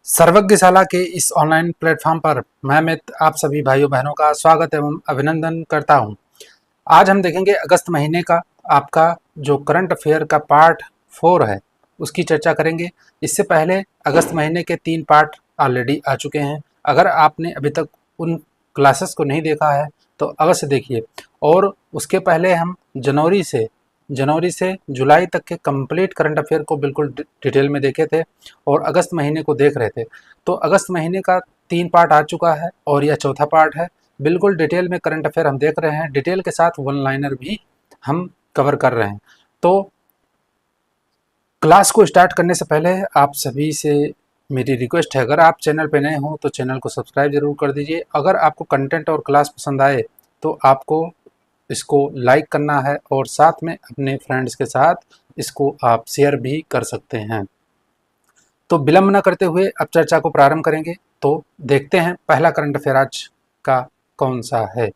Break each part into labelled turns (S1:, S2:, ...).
S1: सर्वज्ञशाला के इस online platform पर मैं अमित आप सभी भाइयों बहनों का स्वागत एवं अभिनंदन करता हूं। आज हम देखेंगे अगस्त महीने का आपका जो करंट अफेयर का पार्ट 4 है उसकी चर्चा करेंगे। इससे पहले अगस्त महीने के 3 पार्ट ऑलरेडी आ चुके हैं। अगर आपने अभी तक उन क्लासेस को नहीं देखा है तो अवश्य देखिए। और उसके पहले हम जनवरी से जुलाई तक के कंप्लीट करंट अफेयर को बिल्कुल डिटेल में देखे थे और अगस्त महीने को देख रहे थे। तो अगस्त महीने का 3 पार्ट आ चुका है और यह चौथा पार्ट है। बिल्कुल डिटेल में करंट अफेयर हम देख रहे हैं, डिटेल के साथ वन लाइनर भी हम कवर कर रहे हैं। तो क्लास को स्टार्ट करने से पहले आप सभी से मेरी रिक्वेस्ट है, अगर आप चैनल पे नए हो तो चैनल को सब्सक्राइब जरूर कर दीजिए। अगर आपको कंटेंट और क्लास पसंद आए तो आपको इसको लाइक करना है और साथ में अपने फ्रेंड्स के साथ इसको आप शेयर भी कर सकते हैं। तो विलंब न करते हुए अब चर्चा को प्रारंभ करेंगे। तो देखते हैं पहला करंट अफेयर आज का कौन सा है।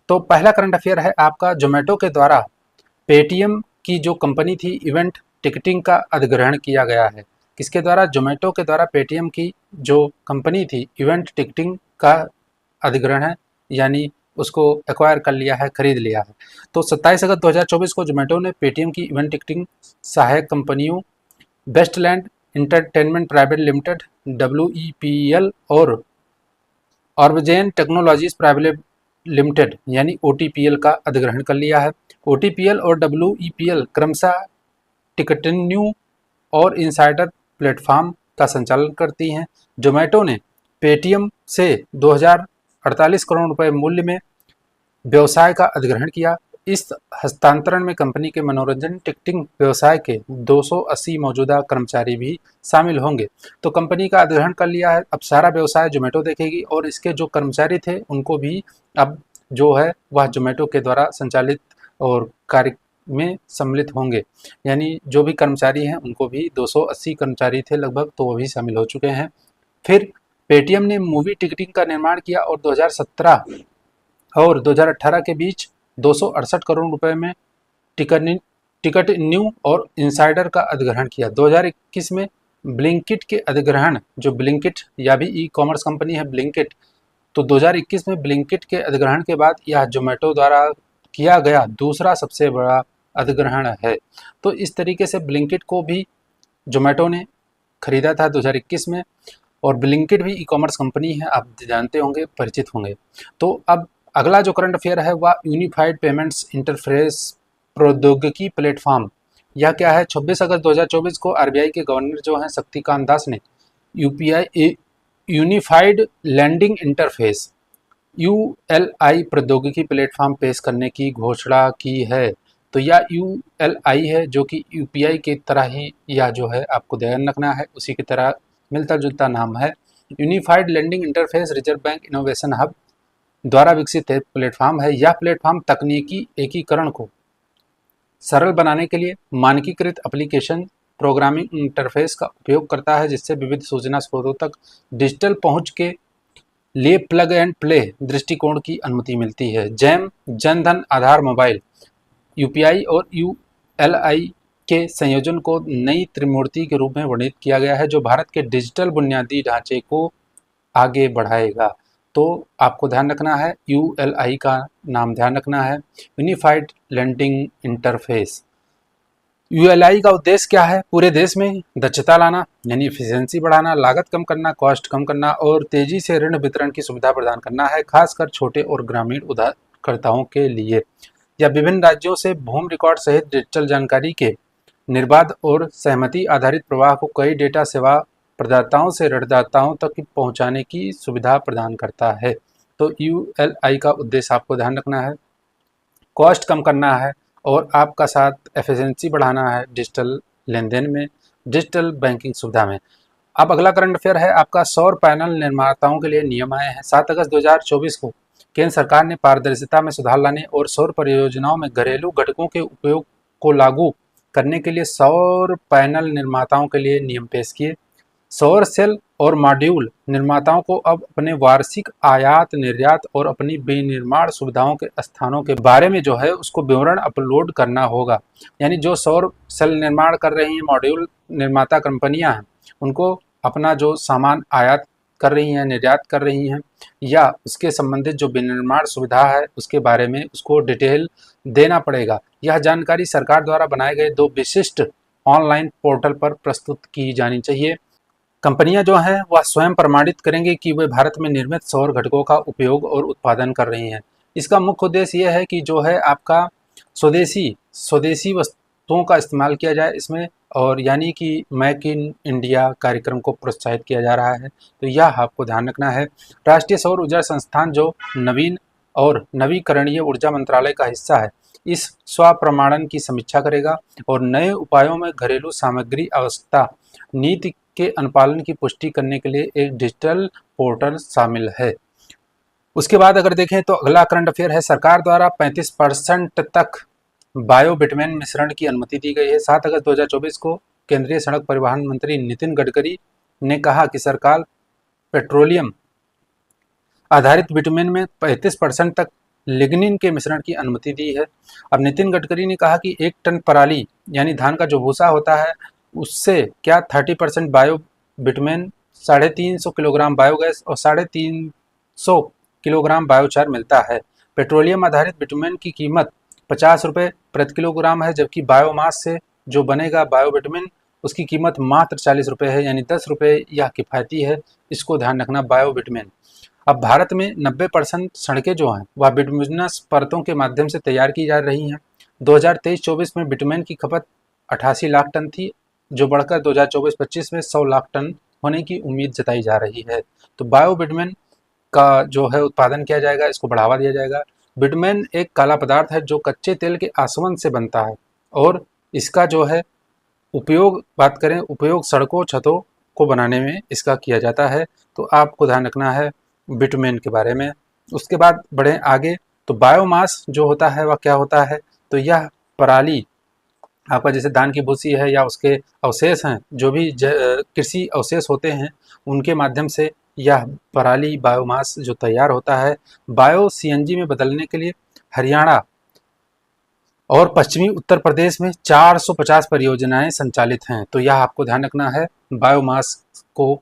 S1: तो पहला करंट अफेयर है आपका, जोमेटो के द्वारा पेटीएम की जो कंपनी थी इवेंट टिकटिंग का अधिग्रहण किया गया है। किसके द्वारा? जोमेटो के द्वारा पेटीएम की जो कंपनी थी इवेंट टिकटिंग का अधिग्रहण है, यानी उसको एक्वायर कर लिया है, खरीद लिया है। तो 27 अगस्त 2024 को जोमेटो ने पेटीएम की इवेंट टिकटिंग सहायक कंपनियों Westland entertainment private limited WEPL और ऑर्बजेन टेक्नोलॉजीज प्राइवेट लिमिटेड यानी OTPL का अधिग्रहण कर लिया है। OTPL और WEPL क्रमशः टिकटन्यू और इनसाइडर प्लेटफॉर्म का संचालन करती हैं। जोमेटो ने पेटीएम से 2048 करोड़ रुपए मूल्य में व्यवसाय का अधिग्रहण किया। इस हस्तांतरण में कंपनी के मनोरंजन टिकटिंग व्यवसाय के 280 मौजूदा कर्मचारी भी शामिल होंगे। तो कंपनी का अधिग्रहण कर लिया है, अब सारा व्यवसाय जोमेटो देखेगी और इसके जो कर्मचारी थे उनको भी अब जो है वह जोमेटो के द्वारा संचालित और कार्य में सम्मिलित होंगे। यानी जो भी कर्मचारी हैं उनको भी 280 कर्मचारी थे लगभग, तो वो भी शामिल हो चुके हैं। फिर पेटीएम ने मूवी टिकटिंग का निर्माण किया और 2017 और 2018 के बीच 268 करोड़ रुपए में टिकट न्यू और इनसाइडर का अधिग्रहण किया। 2021 में ब्लिंकिट के अधिग्रहण, जो ब्लिंकिट या भी ई-कॉमर्स कंपनी है ब्लिंकिट, तो 2021 में ब्लिंकिट के अधिग्रहण के बाद यह जोमेटो द्वारा किया गया दूसरा सबसे बड़ा अधिग्रहण है। तो इस तरीके से ब्लिंकिट को भी जोमेटो ने खरीदा था 2021 में, और ब्लिंकिट भी ई-कॉमर्स कंपनी है, आप जानते होंगे, परिचित होंगे। तो अब अगला जो करंट अफेयर है वह यूनिफाइड पेमेंट्स इंटरफेस प्रौद्योगिकी प्लेटफॉर्म। यह क्या है? 26 अगस्त 2024 को RBI के गवर्नर जो हैं शक्तिकांत दास ने UPI unified lending interface ULI प्रौद्योगिकी प्लेटफॉर्म पेश करने की घोषणा की है। तो यह ULI है जो कि UPI की तरह ही, या जो है आपको ध्यान रखना है उसी की तरह मिलता जुलता नाम है। Unified lending interface reserve bank innovation hub द्वारा विकसित प्लेटफॉर्म है। यह प्लेटफॉर्म तकनीकी एकीकरण को सरल बनाने के लिए मानकीकृत एप्लीकेशन प्रोग्रामिंग इंटरफेस का उपयोग करता है, जिससे विविध सूचना स्रोतों तक डिजिटल पहुंच के लिए प्लग एंड प्ले दृष्टिकोण की अनुमति मिलती है। जैम, जनधन, आधार, मोबाइल, UPI और ULI के संयोजन को नई त्रिमूर्ति के रूप में वर्णित किया गया है, जो भारत के डिजिटल बुनियादी ढांचे को आगे बढ़ाएगा। तो आपको ध्यान रखना है, ULI का नाम ध्यान रखना है, यूनिफाइड लैंडिंग इंटरफेस। ULI का उद्देश्य क्या है? पूरे देश में दक्षता लाना यानी एफिशिएंसी बढ़ाना, लागत कम करना, कॉस्ट कम करना और तेजी से ऋण वितरण की सुविधा प्रदान करना है, खासकर छोटे और ग्रामीण उधारकर्ताओं के लिए। यह विभिन्न राज्यों से भूमि रिकॉर्ड सहित डिजिटल जानकारी के निर्बाध और सहमति आधारित प्रवाह को कई डेटा सेवा प्रदाताओं से ऋणदाताओं तक पहुंचाने की सुविधा प्रदान करता है। तो ULI का उद्देश्य आपको ध्यान रखना है, कॉस्ट कम करना है और आपका साथ एफिशिएंसी बढ़ाना है डिजिटल लेन देन में, डिजिटल बैंकिंग सुविधा में। अब अगला करंट अफेयर है आपका, सौर पैनल निर्माताओं के लिए नियम आए हैं। 7 अगस्त 2024 को केंद्र सरकार ने पारदर्शिता में सुधार लाने और सौर परियोजनाओं में घरेलू घटकों के उपयोग को लागू करने के लिए सौर पैनल निर्माताओं के लिए नियम पेश किए। सौर सेल और मॉड्यूल निर्माताओं को अब अपने वार्षिक आयात निर्यात और अपनी विनिर्माण सुविधाओं के स्थानों के बारे में जो है उसको विवरण अपलोड करना होगा। यानी जो सौर सेल निर्माण कर रही हैं, मॉड्यूल निर्माता कंपनियां हैं, उनको अपना जो सामान आयात कर रही हैं, निर्यात कर रही हैं, या उसके संबंधित जो विनिर्माण सुविधा है उसके बारे में उसको डिटेल देना पड़ेगा। यह जानकारी सरकार द्वारा बनाए गए 2 विशिष्ट ऑनलाइन पोर्टल पर प्रस्तुत की जानी चाहिए। कंपनियां जो हैं वह स्वयं प्रमाणित करेंगे कि वे भारत में निर्मित सौर घटकों का उपयोग और उत्पादन कर रही हैं। इसका मुख्य उद्देश्य यह है कि जो है आपका स्वदेशी स्वदेशी वस्तुओं का इस्तेमाल किया जाए इसमें, और यानी कि मेक इन इंडिया कार्यक्रम को प्रोत्साहित किया जा रहा है। तो यह आपको ध्यान रखना है। राष्ट्रीय सौर ऊर्जा संस्थान जो नवीन और नवीकरणीय ऊर्जा मंत्रालय का हिस्सा है, इस स्वप्रमाणन की समीक्षा करेगा और नए उपायों में घरेलू सामग्री आवश्यकता नीति के अनुपालन की पुष्टि करने के लिए एक डिजिटल पोर्टल शामिल है। उसके बाद अगर देखें तो अगला करंट अफेयर है, सरकार द्वारा 35% तक बायो बिटुमेन मिश्रण की अनुमति दी गई है। 7 अगस्त 2024 को केंद्रीय सड़क परिवहन मंत्री नितिन गडकरी ने कहा कि सरकार पेट्रोलियम आधारित बिटुमेन में 35% तक लिग्निन के मिश्रण की अनुमति दी है। अब नितिन गडकरी ने कहा कि 1 टन पराली यानी धान का जो भूसा होता है उससे क्या 30% बायो बिटुमेन, 350 किलोग्राम बायोगैस और 350 किलोग्राम बायोचार मिलता है। पेट्रोलियम आधारित बिटुमेन की कीमत 50 रुपये प्रति किलोग्राम है, जबकि बायोमास से जो बनेगा बायो बिटुमेन उसकी कीमत मात्र 40 रुपये है, यानी 10 रुपये यह किफ़ायती है। इसको ध्यान रखना बायो बिटुमेन। अब भारत में 90% सड़कें जो हैं वह बिटुमिनस परतों के माध्यम से तैयार की जा रही हैं। 2023-24 में बिटुमेन की खपत 88 लाख टन थी, जो बढ़कर 2024-25 में 100 लाख टन होने की उम्मीद जताई जा रही है। तो बायो बिटुमेन का जो है उत्पादन किया जाएगा, इसको बढ़ावा दिया जाएगा। बिटुमेन एक काला पदार्थ है जो कच्चे तेल के आसवन से बनता है और इसका जो है उपयोग, बात करें उपयोग सड़कों छतों को बनाने में इसका किया जाता है। तो आपको ध्यान रखना है बिटुमेन के बारे में। उसके बाद बढ़ें आगे तो बायोमास जो होता है वह क्या होता है, तो यह पराली आपका जैसे धान की भूसी है या उसके अवशेष हैं, जो भी कृषि अवशेष होते हैं उनके माध्यम से यह पराली बायोमास जो तैयार होता है, बायो सीएनजी में बदलने के लिए हरियाणा और पश्चिमी उत्तर प्रदेश में 450 परियोजनाएं संचालित हैं। तो यह आपको ध्यान रखना है, बायोमास को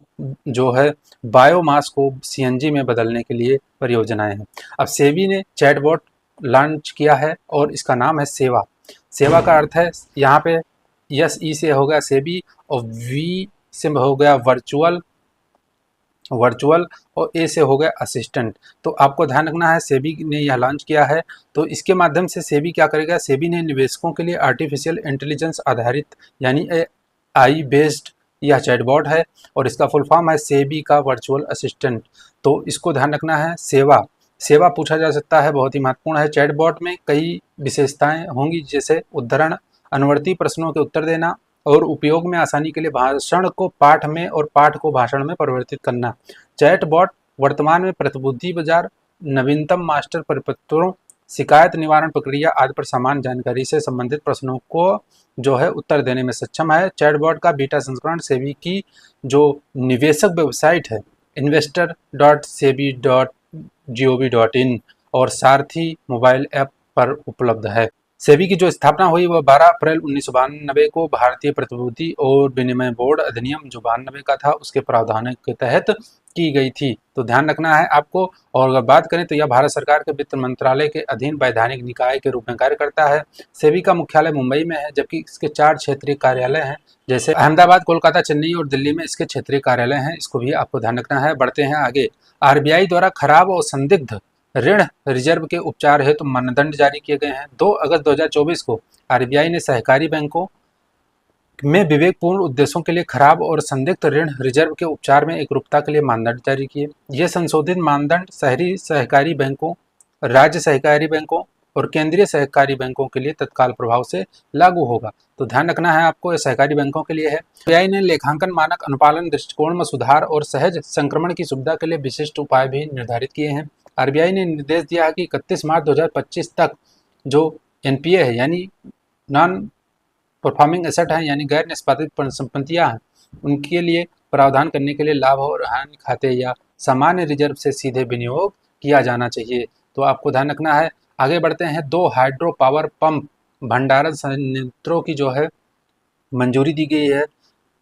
S1: जो है बायोमास को सीएनजी में बदलने के लिए परियोजनाएं हैं। अब सेबी ने चैटबॉट लॉन्च किया है और इसका नाम है सेवा। सेवा का अर्थ है यहाँ पे यस ई से हो गया सेबी और वी से हो गया वर्चुअल और ए से हो गया असिस्टेंट। तो आपको ध्यान रखना है सेबी ने यह लॉन्च किया है। तो इसके माध्यम से सेबी क्या करेगा, सेबी ने निवेशकों के लिए आर्टिफिशियल इंटेलिजेंस आधारित यानी AI बेस्ड यह चैटबॉट है और इसका फुल फॉर्म है सेबी का वर्चुअल असिस्टेंट। तो इसको ध्यान रखना है। सेवा पूछा जा सकता है, बहुत ही महत्वपूर्ण है। चैटबॉट में कई विशेषताएं होंगी, जैसे उद्धरण, अनुवर्ती प्रश्नों के उत्तर देना और उपयोग में आसानी के लिए भाषण को पाठ में और पाठ को भाषण में परिवर्तित करना। चैटबॉट वर्तमान में प्रतिभूति बाजार, नवीनतम मास्टर परिपत्रों, शिकायत निवारण प्रक्रिया आदि पर समान जानकारी से संबंधित प्रश्नों को जो है उत्तर देने में सक्षम है। चैटबॉट का बीटा संस्करण सेबी की जो निवेशक वेबसाइट है investor.sebi.gov.in और सारथी मोबाइल ऐप पर उपलब्ध है। सेबी की जो स्थापना हुई वह 12 अप्रैल 1992 को भारतीय प्रतिभूति और विनिमय बोर्ड अधिनियम जो 92 का था उसके प्रावधानों के तहत की गई थी। तो ध्यान रखना है आपको। और अगर बात करें तो यह भारत सरकार के वित्त मंत्रालय के अधीन वैधानिक निकाय के रूप में कार्य करता है। सेबी का मुख्यालय मुंबई में है, जबकि इसके 4 क्षेत्रीय कार्यालय हैं, जैसे अहमदाबाद, कोलकाता, चेन्नई और दिल्ली में इसके क्षेत्रीय कार्यालय हैं। इसको भी आपको ध्यान रखना है। बढ़ते हैं आगे। आरबीआई द्वारा खराब और संदिग्ध ऋण रिजर्व के उपचार हेतु मानदंड जारी किए गए हैं। 2 अगस्त 2024 को आरबीआई ने सहकारी बैंकों में विवेकपूर्ण उद्देश्यों के लिए खराब और संदिग्ध ऋण रिजर्व के उपचार में एकरूपता के लिए मानदंड जारी किए। ये संशोधित मानदंड शहरी सहकारी बैंकों, राज्य सहकारी बैंकों और केंद्रीय सहकारी बैंकों के लिए तत्काल प्रभाव से लागू होगा। तो ध्यान रखना है आपको, ये सहकारी बैंकों के लिए है। आरबीआई ने लेखांकन मानक अनुपालन दृष्टिकोण में सुधार और सहज संक्रमण की सुविधा के लिए विशिष्ट उपाय भी निर्धारित किए हैं। आरबीआई ने निर्देश दिया है कि 31 मार्च 2025 तक जो एनपीए है यानी नॉन परफॉर्मिंग एसेट है यानी गैर निष्पादित संपत्तियां हैं, उनके लिए प्रावधान करने के लिए लाभ और हानि खाते या सामान्य रिजर्व से सीधे विनियोग किया जाना चाहिए। तो आपको ध्यान रखना है। आगे बढ़ते हैं। 2 हाइड्रो पावर पंप भंडारण संयंत्रों की जो है मंजूरी दी गई है।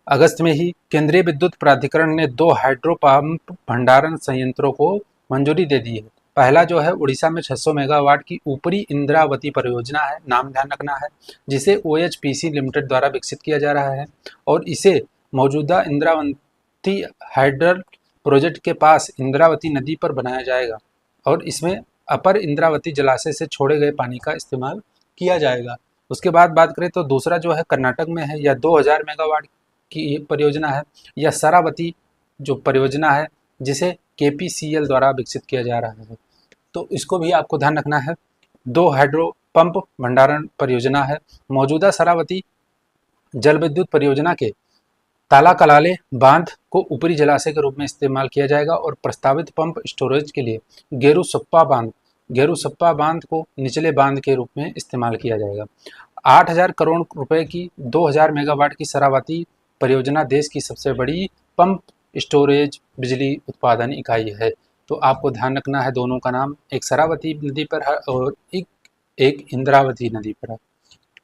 S1: अगस्त में ही केंद्रीय विद्युत प्राधिकरण ने 2 हाइड्रो पंप भंडारण संयंत्रों को मंजूरी दे दी है। पहला जो है उड़ीसा में 600 मेगावाट की ऊपरी इंद्रावती परियोजना है, नाम ध्यान रखना है, जिसे OHPC लिमिटेड द्वारा विकसित किया जा रहा है और इसे मौजूदा इंद्रावती हाइडल प्रोजेक्ट के पास इंद्रावती नदी पर बनाया जाएगा और इसमें अपर इंद्रावती जलाशय से छोड़े गए पानी का इस्तेमाल किया जाएगा। उसके बाद बात करें तो दूसरा जो है कर्नाटक में है, यह 2000 मेगावाट की एक परियोजना है। यह शरावती जो परियोजना है जिसे KPCL द्वारा विकसित किया जा रहा है, तो इसको भी आपको ध्यान रखना है। 2 हाइड्रो पंप भंडारण परियोजना है। मौजूदा शरावती जल विद्युत परियोजना के तालाकलाले बांध को ऊपरी जलाशय के रूप में इस्तेमाल किया जाएगा और प्रस्तावित पंप स्टोरेज के लिए गेरुसप्पा बांध को निचले बांध के रूप में इस्तेमाल किया जाएगा। 8000 करोड़ रुपए की 2000 मेगावाट की शरावती परियोजना देश की सबसे बड़ी पंप स्टोरेज बिजली उत्पादन इकाई है। तो आपको ध्यान रखना है, दोनों का नाम एक शरावती नदी पर है और एक इंद्रावती नदी पर है,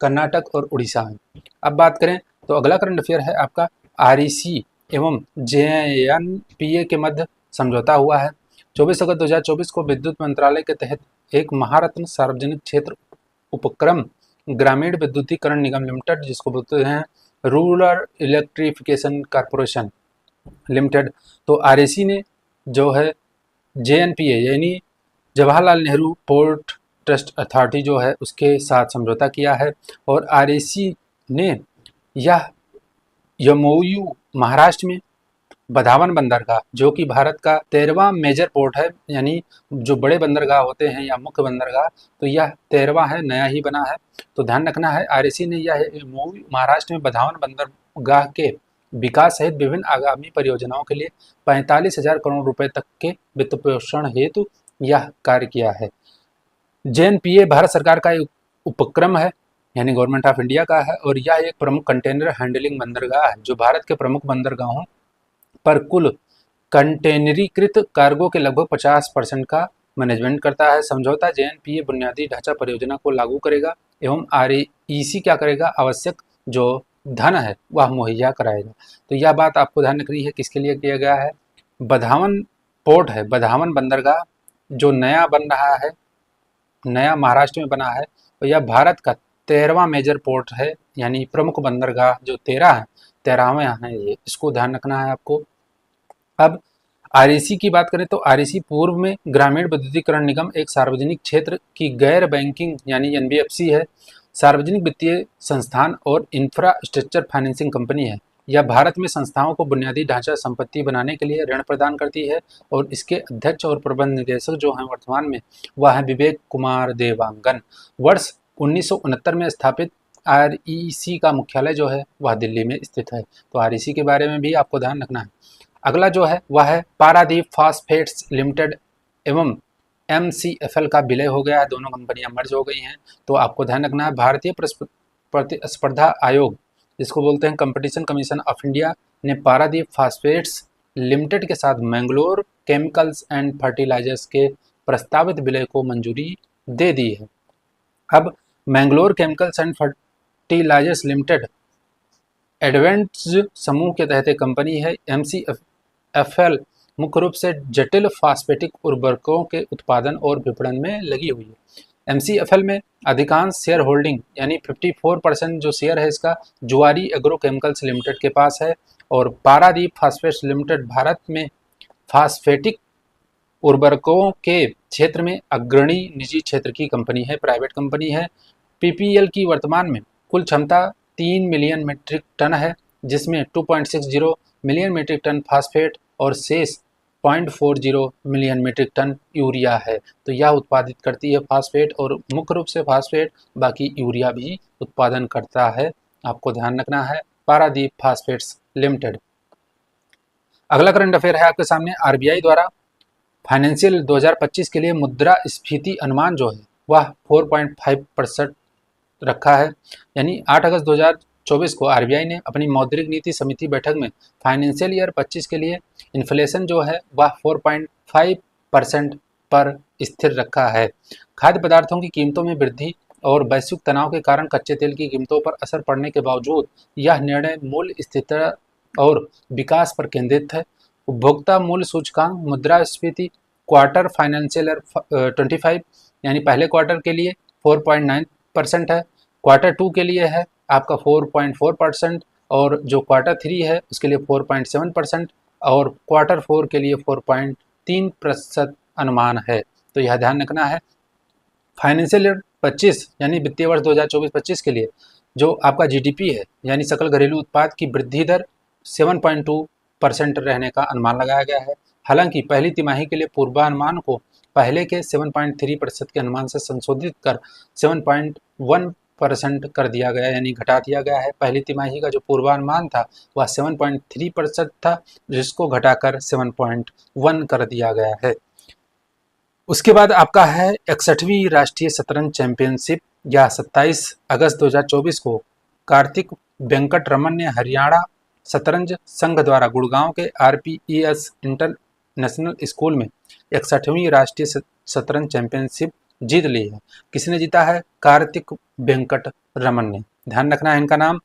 S1: कर्नाटक और उड़ीसा में। अब बात करें तो अगला करंट अफेयर है आपका REC एवं JNPA के मध्य समझौता हुआ है। 24 अगस्त 2024 को विद्युत मंत्रालय के तहत एक महारत्न सार्वजनिक क्षेत्र उपक्रम ग्रामीण विद्युतीकरण निगम लिमिटेड, जिसको बोलते हैं रूरल इलेक्ट्रिफिकेशन कॉरपोरेशन लिमिटेड, तो REC ने जो है JNPA यानी Jawaharlal Nehru port trust authority जो है उसके साथ समझौता किया है और REC ने यह MOU महाराष्ट्र में बधावन बंदरगाह, जो कि भारत का 13वां मेजर पोर्ट है, यानी जो बड़े बंदरगाह होते हैं या मुख्य बंदरगाह, तो यह 13वां है, नया ही बना है। तो ध्यान रखना है, REC ने यह MOU महाराष्ट्र में बधावन बंदरगाह के विकास सहित विभिन्न आगामी परियोजनाओं के लिए 45,000 करोड़ रुपए तक के वित्त पोषण हेतु यह कार्य किया है। JNPA भारत सरकार का एक उपक्रम है, यानी गवर्नमेंट ऑफ इंडिया का है और यह एक प्रमुख कंटेनर हैंडलिंग बंदरगाह है जो भारत के प्रमुख बंदरगाहों पर कुल कंटेनरीकृत कार्गो के लगभग 50% का मैनेजमेंट करता है। समझौता JNPA बुनियादी ढांचा परियोजना को लागू करेगा एवं REC क्या करेगा, आवश्यक जो धन है वह मुहैया कराएगा। तो यह बात आपको ध्यान रखनी है, किसके लिए किया गया है, बधावन पोर्ट है, बधावन बंदरगाह जो नया बन रहा है, नया महाराष्ट्र में बना है, और यह भारत का 13वां मेजर पोर्ट है, यानी प्रमुख बंदरगाह जो 13 है, 13वें है ये, इसको ध्यान रखना है आपको। अब REC की बात करें तो REC पूर्व में ग्रामीण विद्युतीकरण निगम एक सार्वजनिक क्षेत्र की गैर बैंकिंग यानी NBFC है, सार्वजनिक वित्तीय संस्थान और इंफ्रास्ट्रक्चर फाइनेंसिंग कंपनी है। यह भारत में संस्थाओं को बुनियादी ढांचा संपत्ति बनाने के लिए ऋण प्रदान करती है और इसके अध्यक्ष और प्रबंध निदेशक जो हैं वर्तमान में वह है विवेक कुमार देवांगन। वर्ष 1969 में स्थापित REC का मुख्यालय जो है वह दिल्ली में स्थित है। तो REC के बारे में भी आपको ध्यान रखना है। अगला जो है वह है पारादीप फास्फेट्स लिमिटेड एवं MCFL का विलय हो गया है, दोनों कंपनियां मर्ज हो गई हैं। तो आपको ध्यान रखना है, भारतीय प्रतिस्पर्धा आयोग, जिसको बोलते हैं कंपटीशन कमीशन ऑफ इंडिया, ने पारादीप फास्फेट्स लिमिटेड के साथ मैंगलोर केमिकल्स एंड फर्टिलाइजर्स के प्रस्तावित विलय को मंजूरी दे दी है। अब Mangalore chemicals and fertilizers limited Adventz समूह के तहत एक कंपनी है। MCFL मुख्य रूप से जटिल फास्फेटिक उर्वरकों के उत्पादन और विपणन में लगी हुई है। MCFL में अधिकांश शेयर होल्डिंग यानी 54% जो शेयर है इसका जुआरी एग्रो केमिकल्स लिमिटेड के पास है और पारादीप फास्फेट्स लिमिटेड भारत में फास्फेटिक उर्वरकों के क्षेत्र में अग्रणी निजी क्षेत्र की कंपनी है, प्राइवेट कंपनी है। PPL की वर्तमान में कुल क्षमता 3 मिलियन मीट्रिक टन है, जिसमें 2.60 मिलियन मीट्रिक टन फास्फेट और शेष 0.40 मिलियन मीट्रिक टन यूरिया है। तो यह उत्पादित करती है फास्फेट और मुख्य रूप से फास्फेट, बाकी यूरिया भी उत्पादन करता है। आपको ध्यान रखना है, पारादीप फास्फेट्स लिमिटेड। अगला करंट अफेयर है आपके सामने, RBI द्वारा फाइनेंशियल 2025 के लिए मुद्रा स्फीति अनुमान जो है वह 4.5% रखा है। यानी 8 अगस्त 2024 को RBI ने अपनी मौद्रिक नीति समिति बैठक में फाइनेंशियल ईयर 25 के लिए इन्फ्लेशन जो है वह 4.5% पर स्थिर रखा है। खाद्य पदार्थों की कीमतों में वृद्धि और वैश्विक तनाव के कारण कच्चे तेल की कीमतों पर असर पड़ने के बावजूद यह निर्णय मूल्य स्थिरता और विकास पर केंद्रित है। उपभोक्ता मूल्य सूचकांक, मुद्रास्फीति, क्वार्टर फाइनेंशियल ईयर 25 यानी पहले क्वार्टर के लिए 4.9% है, क्वार्टर 2 के लिए है आपका 4.4% और जो क्वार्टर 3 है उसके लिए 4.7% और क्वार्टर 4 के लिए 4.3% अनुमान है। तो यह ध्यान रखना है। फाइनेंशियल ईयर 25 यानी वित्तीय वर्ष 2024-25 के लिए जो आपका जीडीपी है यानी सकल घरेलू उत्पाद की वृद्धि दर 7.2% रहने का अनुमान लगाया गया है। हालांकि पहली तिमाही के लिए पूर्वानुमान को पहले के 7.3% के अनुमान से संशोधित कर 7.1% कर दिया गया यानी घटा दिया गया है। पहली तिमाही का जो पूर्वानुमान था वह 7.3% था, जिसको घटाकर 7.1 कर दिया गया है। उसके बाद आपका है 61वीं राष्ट्रीय शतरंज चैंपियनशिप या 27 अगस्त 2024 को कार्तिक वेंकट रमन ने हरियाणा शतरंज संघ द्वारा गुड़गांव के RPES इंटरनेशनल स्कूल में 61वीं राष्ट्रीय शतरंज चैंपियनशिप जीत ली है। किसने जीता है? कार्तिक वेंकट रमन ने। ध्यान रखना है इनका नाम।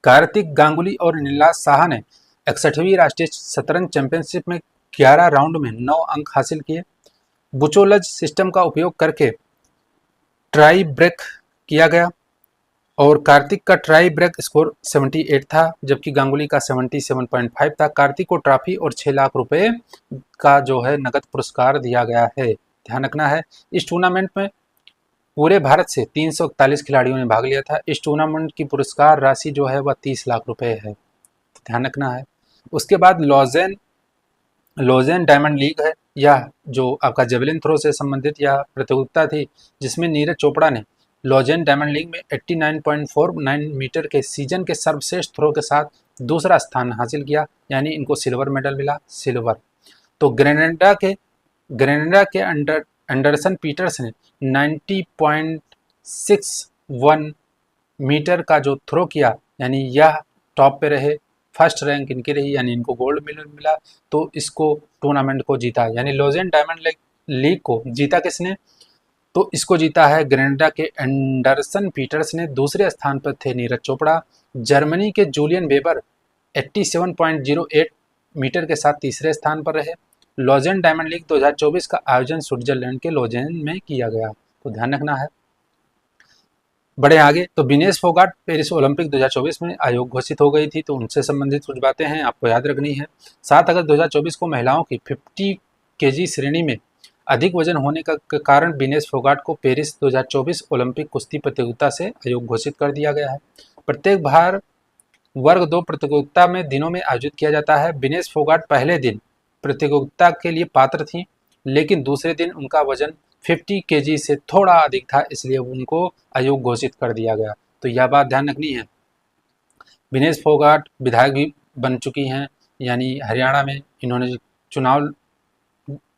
S1: कार्तिक गांगुली और नीलाश शाह ने 61वीं राष्ट्रीय शतरंज चैंपियनशिप में 11 राउंड में 9 अंक हासिल किए। बुचोलज सिस्टम का उपयोग करके ट्राई ब्रेक किया गया और कार्तिक का ट्राई ब्रेक स्कोर 78 था जबकि गांगुली का 77.5 था। कार्तिक को ट्रॉफी और 6 लाख रुपए का जो है नगद पुरस्कार दिया गया है। ध्यान रखना है। इस टूर्नामेंट में पूरे भारत से 341 खिलाड़ियों ने भाग लिया था। इस टूर्नामेंट की पुरस्कार राशि जो है वह 30 लाख रुपए है। तो ध्यान रखना है। उसके बाद लॉजेन डायमंड लीग है, यह जो आपका जेवलिन थ्रो से संबंधित यह प्रतियोगिता थी जिसमें नीरज चोपड़ा ने लॉजेन डायमंड लीग में 89.49 मीटर के सीजन के सर्वश्रेष्ठ थ्रो के साथ दूसरा स्थान हासिल किया यानी इनको सिल्वर मेडल मिला, सिल्वर। तो ग्रेनेडा के एंडरसन पीटर्स ने 90.61 मीटर का जो थ्रो किया यानी यह टॉप पे रहे, फर्स्ट रैंक इनकी रही यानी इनको गोल्ड मेडल मिला। तो इसको टूर्नामेंट को जीता यानी लॉजेन डायमंड लीग को जीता किसने? तो इसको जीता है ग्रेनेडा के एंडरसन पीटर्स ने। दूसरे स्थान पर थे नीरज चोपड़ा। जर्मनी के जूलियन वेबर 87.08 मीटर के साथ तीसरे स्थान पर रहे। लॉजेन डायमंड लीग 2024 का आयोजन स्विट्जरलैंड के लॉजेन में किया गया। तो ध्यान रखना है। बड़े आगे तो विनेश फोगाट पेरिस ओलंपिक 2024 में आयोग घोषित हो गई थी, तो उनसे संबंधित कुछ बातें हैं आपको याद रखनी है। 7 अगस्त 2024 को महिलाओं की 50 kg श्रेणी में अधिक वजन होने का कारण विनेश फोगाट को पेरिस 2024 ओलंपिक कुश्ती प्रतियोगिता से आयोग घोषित कर दिया गया है। प्रत्येक भार वर्ग 2 प्रतियोगिता में दिनों में आयोजित किया जाता है। विनेश फोगाट पहले दिन प्रतियोगिता के लिए पात्र थी, लेकिन दूसरे दिन उनका वजन 50 kg से थोड़ा अधिक था, इसलिए उनको आयोग घोषित कर दिया गया। तो यह बात ध्यान रखनी है। विनेश फोगाट विधायक भी बन चुकी हैं, यानी हरियाणा में इन्होंने चुनाव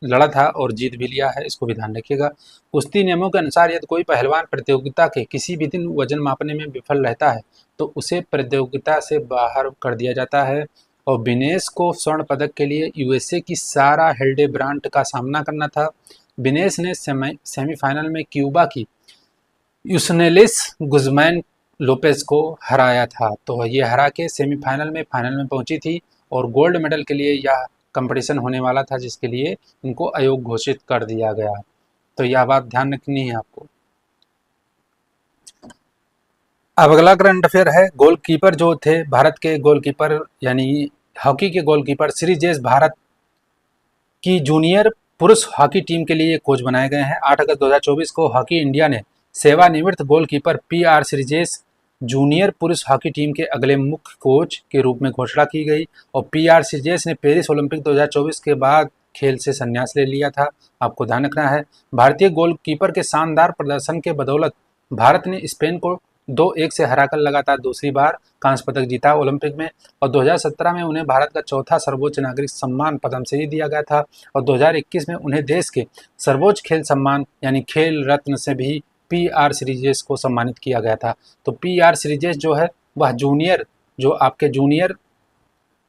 S1: लड़ा था और जीत भी लिया है, इसको भी ध्यान रखिएगा। कुश्ती नियमों के अनुसार यदि कोई पहलवान प्रतियोगिता के किसी भी दिन वजन मापने में विफल रहता है तो उसे प्रतियोगिता से बाहर कर दिया जाता है। और विनेश को स्वर्ण पदक के लिए USA की सारा हिल्डेब्रांट का सामना करना था। विनेश ने सेमीफाइनल में क्यूबा की यूसनेलिस गुज़मैन लोपेज को हराया था। तो ये हरा के सेमीफाइनल में फाइनल में पहुंची थी और गोल्ड मेडल के लिए यह कंपटीशन होने वाला था, जिसके लिए इनको आयोग घोषित कर दिया गया। तो यह बात ध्यान रखनी है आपको। अब अगला करंट अफेयर है। गोलकीपर जो थे भारत के गोलकीपर यानी हॉकी के गोलकीपर श्रीजेश भारत की जूनियर पुरुष हॉकी टीम के लिए कोच बनाए गए हैं। 8 अगस्त 2024 को हॉकी इंडिया ने सेवानिवृत्त गोलकीपर PR श्रीजेश जूनियर पुरुष हॉकी टीम के अगले मुख्य कोच के रूप में घोषणा की गई। और PR श्रीजेश ने पेरिस ओलंपिक 2024 के बाद खेल से संन्यास ले लिया था, आपको ध्यान रखना है। भारतीय गोलकीपर के शानदार प्रदर्शन के बदौलत भारत ने स्पेन को 2-1 से हराकर लगातार दूसरी बार कांस्य पदक जीता ओलंपिक में। और 2017 में उन्हें भारत का चौथा सर्वोच्च नागरिक सम्मान पद्मश्री दिया गया था। और 2021 में उन्हें देश के सर्वोच्च खेल सम्मान यानी खेल रत्न से भी PR श्रीजेश को सम्मानित किया गया था। तो PR श्रीजेश जो है वह जूनियर जो आपके जूनियर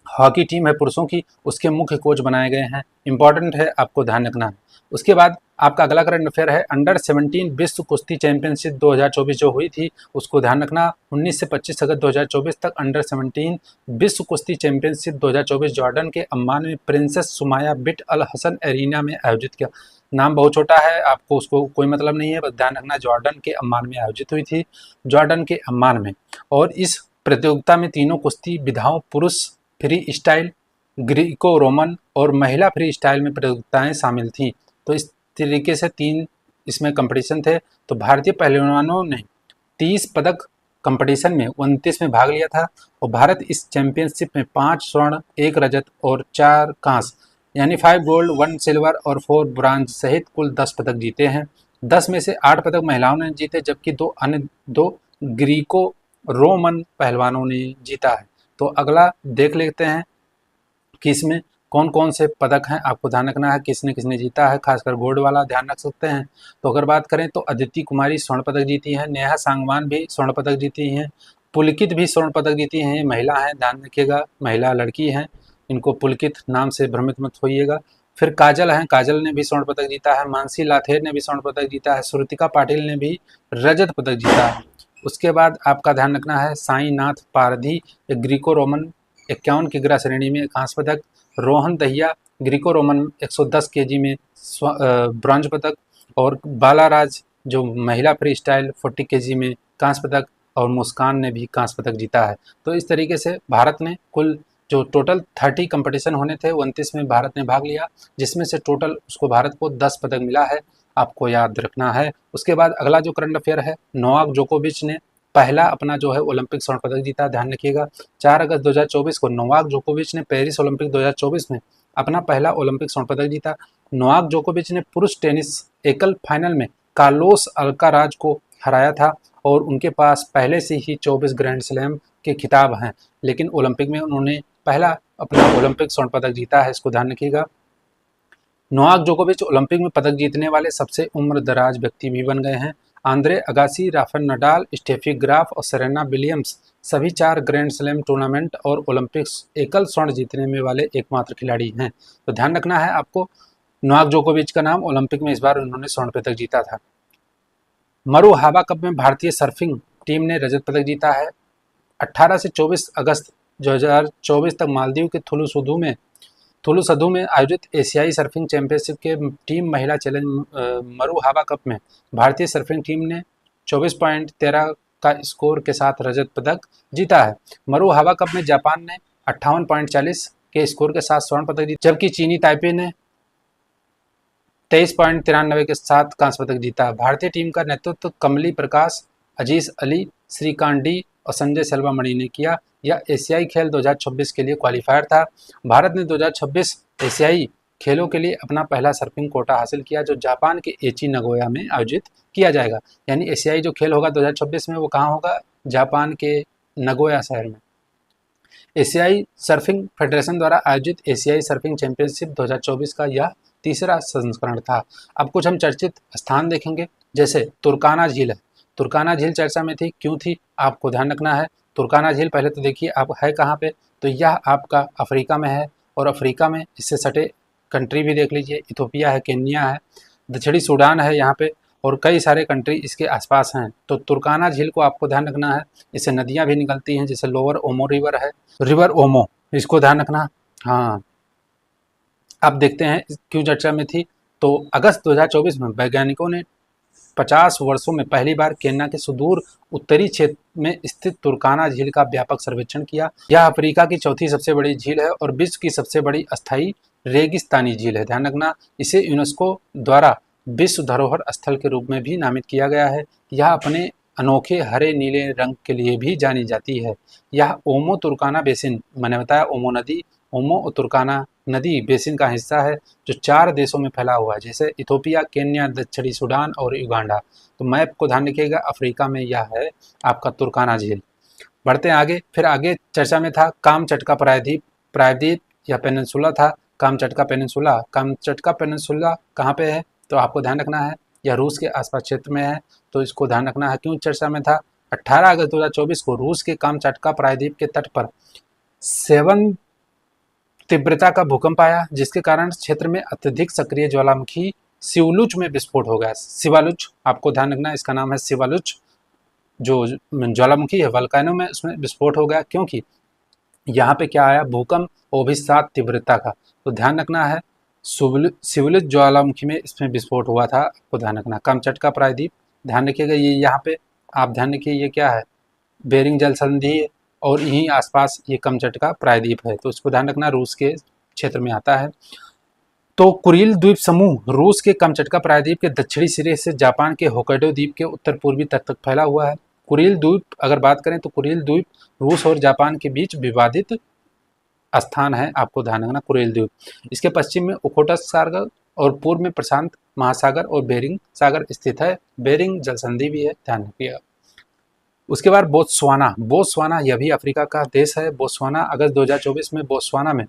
S1: हॉकी टीम है पुरुषों की, उसके मुख्य कोच बनाए गए हैं। इंपॉर्टेंट है, आपको ध्यान रखना है। उसके बाद आपका अगला करंट अफेयर है अंडर 17 विश्व कुश्ती चैंपियनशिप 2024 जो हुई थी उसको ध्यान रखना। 19 से 25 अगस्त 2024 तक अंडर 17 विश्व कुश्ती चैंपियनशिप 2024 जॉर्डन के अम्मान में प्रिंसेस सुमाया बिट अल हसन एरिना में आयोजित किया। नाम बहुत छोटा है, आपको उसको कोई मतलब नहीं है, बस ध्यान रखना जॉर्डन के अम्मान में आयोजित हुई थी, जॉर्डन के अम्मान में। और इस प्रतियोगिता में तीनों कुश्ती विधाओं पुरुष फ्री स्टाइल, ग्रीको रोमन और महिला फ्री स्टाइल में प्रतियोगिताएं शामिल थीं। तो इस तरीके से 3 इसमें कंपटीशन थे। तो भारतीय पहलवानों ने 30 पदक कंपटीशन में 29 में भाग लिया था और भारत इस चैंपियनशिप में 5 स्वर्ण, 1 रजत और 4 कांस्य यानी 5 गोल्ड, 1 सिल्वर और 4 ब्रांज सहित कुल 10 पदक जीते हैं। 10 में से 8 पदक महिलाओं ने जीते जबकि 2 ग्रीको रोमन पहलवानों ने जीता है। तो अगला देख लेते हैं कि इसमें कौन कौन से पदक हैं, आपको ध्यान रखना है किसने किसने जीता है, खासकर गोल्ड वाला ध्यान रख सकते हैं। तो अगर बात करें तो अदिति कुमारी स्वर्ण पदक जीती हैं, नेहा सांगवान भी स्वर्ण पदक जीती हैं, पुलकित भी स्वर्ण पदक जीती हैं, ये महिला हैं, ध्यान रखिएगा महिला लड़की हैं, इनको पुलकित नाम से भ्रमित मत होइएगा। फिर काजल हैं, काजल ने भी स्वर्ण पदक जीता है, मानसी लाथेर ने भी स्वर्ण पदक जीता है, श्रुतिका पाटिल ने भी रजत पदक जीता है। उसके बाद आपका ध्यान रखना है साईनाथ पारधी ग्रीको रोमन 51 किग्रा श्रेणी में कांस्य पदक, Rohan Dahiya Greco Roman 110 KG में ब्रॉन्ज पदक और बालाराज जो महिला फ्री स्टाइल 40 केजी में कांस्य पदक और मुस्कान ने भी कांस्य पदक जीता है। तो इस तरीके से भारत ने कुल जो टोटल 30 कंपटीशन होने थे 29 में भारत ने भाग लिया, जिसमें से टोटल उसको भारत को 10 पदक मिला है, आपको याद रखना है। उसके बाद अगला जो करंट अफेयर है, नोवाक जोकोविच ने पहला अपना जो है ओलंपिक स्वर्ण पदक जीता, ध्यान रखिएगा। 4 अगस्त 2024 को नोवाक जोकोविच ने पेरिस ओलंपिक 2024 में अपना पहला ओलंपिक स्वर्ण पदक जीता। नोवाक जोकोविच ने पुरुष टेनिस एकल फाइनल में कार्लोस अल्काराज को हराया था और उनके पास पहले से ही 24 ग्रैंड स्लैम के खिताब हैं, लेकिन ओलंपिक में उन्होंने पहला अपना ओलंपिक स्वर्ण पदक जीता है, इसको ध्यान रखिएगा। नोवाक जोकोविच ओलंपिक में पदक जीतने वाले सबसे उम्र दराज व्यक्ति भी बन गए हैं। Andre Agassi, Rafael Nadal, Steffi Graf और सेरेना विलियम्स सभी 4 ग्रैंड स्लैम टूर्नामेंट और ओलंपिक्स एकल स्वर्ण जीतने में वाले एकमात्र खिलाड़ी हैं। तो ध्यान रखना है आपको नोवाक जोकोविच का नाम, ओलंपिक में इस बार उन्होंने स्वर्ण पदक जीता था। मरु हावा कप में भारतीय सर्फिंग टीम ने रजत पदक जीता है। 18 से 24 अगस्त 2024 तक मालदीव के थुलुसधु में आयोजित एशियाई सर्फिंग चैंपियनशिप के टीम महिला चैलेंज मरु हावा कप में भारतीय सर्फिंग टीम ने 24.13 का स्कोर के साथ रजत पदक जीता है। मरु हावा कप में जापान ने 58.40 के स्कोर के साथ स्वर्ण पदक जीता, जबकि चीनी ताइपे ने 23.93 के साथ कांस्य पदक जीता। भारतीय टीम का नेतृत्व कमली प्रकाश, अजीज अली, श्रीकांत डी और संजय सेल्वामणि ने किया। यह एशियाई खेल 2026 के लिए क्वालिफायर था। भारत ने 2026 एशियाई खेलों के लिए अपना पहला सर्फिंग कोटा हासिल किया, जो जापान के एची नगोया में आयोजित किया जाएगा। यानी एशियाई जो खेल होगा 2026 में वो कहाँ होगा, जापान के नगोया शहर में। एशियाई सर्फिंग फेडरेशन द्वारा आयोजित एशियाई सर्फिंग चैंपियनशिप 2024 का यह तीसरा संस्करण था। अब कुछ हम चर्चित स्थान देखेंगे, जैसे तुर्काना झील है। तुर्काना झील चर्चा में थी, क्यों थी, आपको ध्यान रखना है। तुर्काना झील पहले तो देखिए आप है कहाँ पे, तो यह आपका अफ्रीका में है और अफ्रीका में इससे सटे कंट्री भी देख लीजिए, इथोपिया है, केन्या है, दक्षिणी सूडान है यहाँ पे और कई सारे कंट्री इसके आसपास हैं। तो तुर्काना झील को आपको ध्यान रखना है, इससे नदियाँ भी निकलती हैं, जैसे लोअर ओमो रिवर है, रिवर ओमो, इसको ध्यान रखना। हाँ, अब देखते हैं क्यों चर्चा में थी। तो अगस्त 2024 में वैज्ञानिकों ने 50 वर्षों में पहली बार केन्या के सुदूर उत्तरी क्षेत्र में स्थित तुर्काना झील का व्यापक सर्वेक्षण किया। यह अफ्रीका की चौथी सबसे बड़ी झील है और विश्व की सबसे बड़ी अस्थायी रेगिस्तानी झील है, ध्यान रखना। इसे यूनेस्को द्वारा विश्व धरोहर स्थल के रूप में भी नामित किया गया है। यह अपने अनोखे हरे नीले रंग के लिए भी जानी जाती है। यह ओमो तुर्काना बेसिन, मैंने बताया ओमो नदी, ओमो और तुर्काना नदी बेसिन का हिस्सा है, जो 4 देशों में फैला हुआ है, जैसे इथोपिया, केन्या, दक्षिणी सूडान और युगांडा। तो मैप को ध्यान रखिएगा, अफ्रीका में यह है आपका तुर्काना झील। बढ़ते हैं आगे। फिर आगे चर्चा में था कामचटका प्रायद्वीप, प्रायद्वीप या पेनिनसुला था, कामचटका पेनिनसुला। कामचटका पेनिनसुला कहाँ पे है, तो आपको ध्यान रखना है यह रूस के आसपास क्षेत्र में है, तो इसको ध्यान रखना है। क्यों चर्चा में था, 18 अगस्त 2024 को रूस के कामचटका प्रायद्वीप के तट पर 7 तीव्रता का भूकंप आया, जिसके कारण क्षेत्र में अत्यधिक सक्रिय ज्वालामुखी सिवलुच में विस्फोट हो गया। सिवालुच, आपको ध्यान रखना इसका नाम है सिवालुच, जो ज्वालामुखी है वल्केनो में, उसमें विस्फोट हो गया क्योंकि यहाँ पे क्या आया, भूकंप, वो भी 7 तीव्रता का। तो ध्यान रखना है सिवलुच ज्वालामुखी में इसमें विस्फोट हुआ था, आपको ध्यान रखना। कामचटका प्रायद्वीप, ध्यान रखिएगा, ये यहाँ पे आप ध्यान रखिए, ये क्या है, बेरिंग जल संधि है और यहीं आसपास ये कामचटका प्रायद्वीप है, तो इसको ध्यान रखना, रूस के क्षेत्र में आता है। तो कुरिल द्वीप समूह रूस के कामचटका प्रायद्वीप के दक्षिणी सिरे से जापान के होक्काइडो द्वीप के उत्तर पूर्वी तट तक फैला हुआ है। कुरिल द्वीप अगर बात करें तो कुरिल द्वीप रूस और जापान के बीच विवादित स्थान है, आपको ध्यान रखना कुरिल द्वीप। इसके पश्चिम में ओखोटस्क सागर और पूर्व में प्रशांत महासागर और बेरिंग सागर स्थित है। बेरिंग जल संधि भी है, ध्यान रखिएगा। उसके बाद बोत्सवाना, बोत्सवाना यह भी अफ्रीका का देश है। बोत्सवाना अगस्त 2024 में बोत्सवाना में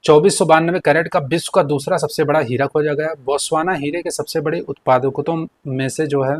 S1: 2492 कैरेट का विश्व का दूसरा सबसे बड़ा हीरा खोजा गया। बोत्सवाना हीरे के सबसे बड़े उत्पादकों में से जो है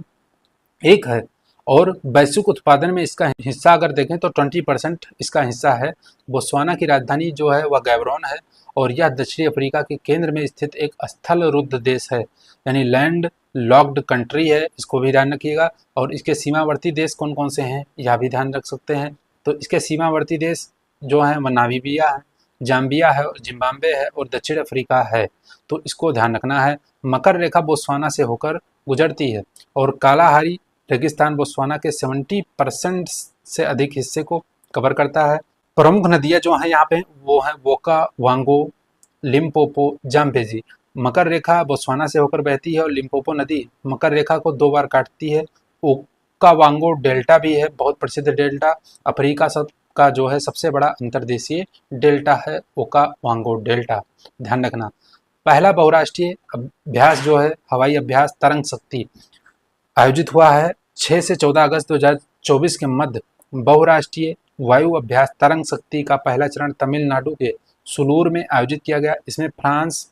S1: एक है और वैश्विक उत्पादन में इसका हिस्सा अगर देखें तो 20% इसका हिस्सा है। बोत्सवाना की राजधानी जो है वह गैबरोन है और यह दक्षिणी अफ्रीका के केंद्र में स्थित एक स्थल रुद्ध देश है, यानी लैंड लॉक्ड कंट्री है, इसको भी ध्यान रखिएगा। और इसके सीमावर्ती देश कौन कौन से हैं यह भी ध्यान रख सकते हैं। तो इसके सीमावर्ती देश जो हैं वह नामीबिया है, जाम्बिया है, जिम्बाब्वे है और दक्षिण अफ्रीका है, तो इसको ध्यान रखना है। मकर रेखा बोत्सवाना से होकर गुजरती है और कालाहारी रेगिस्तान बोत्सवाना के 70% से अधिक हिस्से को कवर करता है। प्रमुख नदियां जो हैं यहाँ पे वो हैं वोका वांगो, लिम्पोपो, जाम्बेजी। मकर रेखा बोत्सवाना से होकर बहती है और लिम्पोपो नदी मकर रेखा को 2 बार काटती है। ओकावांगो डेल्टा भी है, बहुत प्रसिद्ध डेल्टा, अफ्रीका सब का जो है सबसे बड़ा अंतर्देशीय डेल्टा है ओकावांगो डेल्टा, ध्यान रखना। पहला बहुराष्ट्रीय अभ्यास जो है हवाई अभ्यास तरंग शक्ति आयोजित हुआ है 6 से 14 अगस्त 2024 के मध्य। बहुराष्ट्रीय वायु अभ्यास तरंग शक्ति का पहला चरण तमिलनाडु के सुलूर में आयोजित किया गया। इसमें फ्रांस,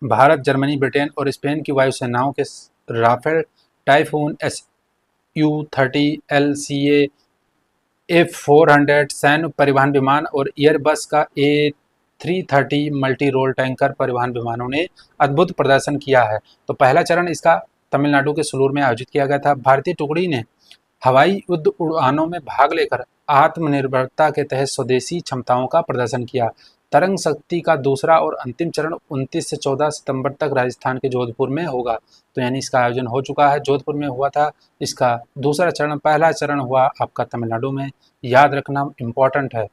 S1: भारत, जर्मनी, ब्रिटेन और स्पेन की वायुसेनाओं के Rafale, typhoon, SU-30 LCA, F-400 सैन्य परिवहन विमान और एयरबस का A-330 मल्टी रोल टैंकर परिवहन विमानों ने अद्भुत प्रदर्शन किया है। तो पहला चरण इसका तमिलनाडु के सुलूर में आयोजित किया गया था। भारतीय टुकड़ी ने हवाई युद्ध उड़ानों में भाग लेकर आत्मनिर्भरता के तहत स्वदेशी क्षमताओं का प्रदर्शन किया। तरंग शक्ति का दूसरा और अंतिम चरण 29 से 14 सितंबर तक राजस्थान के जोधपुर में होगा, तो यानी इसका आयोजन हो चुका है, जोधपुर में हुआ था। इसका दूसरा चरण, पहला चरण हुआ आपका तमिलनाडु में, याद रखना इम्पॉर्टेंट है।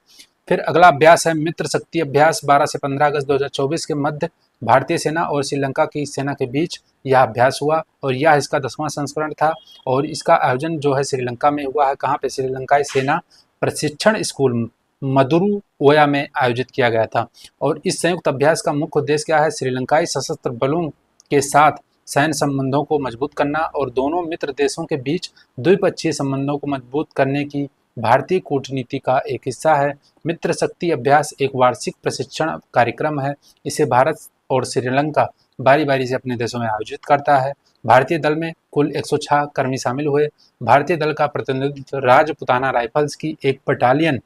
S1: फिर अगला अभ्यास है मित्र शक्ति अभ्यास। 12 से 15 अगस्त 2024 के मध्य भारतीय सेना और श्रीलंका की सेना के बीच यह अभ्यास हुआ और यह इसका 10वां संस्करण था और इसका आयोजन जो है श्रीलंका में हुआ है। कहाँ पे? श्रीलंकाई सेना प्रशिक्षण स्कूल मदुरुओया में आयोजित किया गया था। और इस संयुक्त अभ्यास का मुख्य उद्देश्य क्या है? श्रीलंकाई सशस्त्र बलों के साथ सैन्य संबंधों को मजबूत करना और दोनों मित्र देशों के बीच द्विपक्षीय संबंधों को मजबूत करने की भारतीय कूटनीति का एक हिस्सा है। मित्र शक्ति अभ्यास एक वार्षिक प्रशिक्षण कार्यक्रम है। इसे भारत और श्रीलंका बारी बारी से अपने देशों में आयोजित करता है। भारतीय दल में कुल 106 कर्मी शामिल हुए। भारतीय दल का प्रतिनिधित्व राजपुताना राइफल्स की एक बटालियन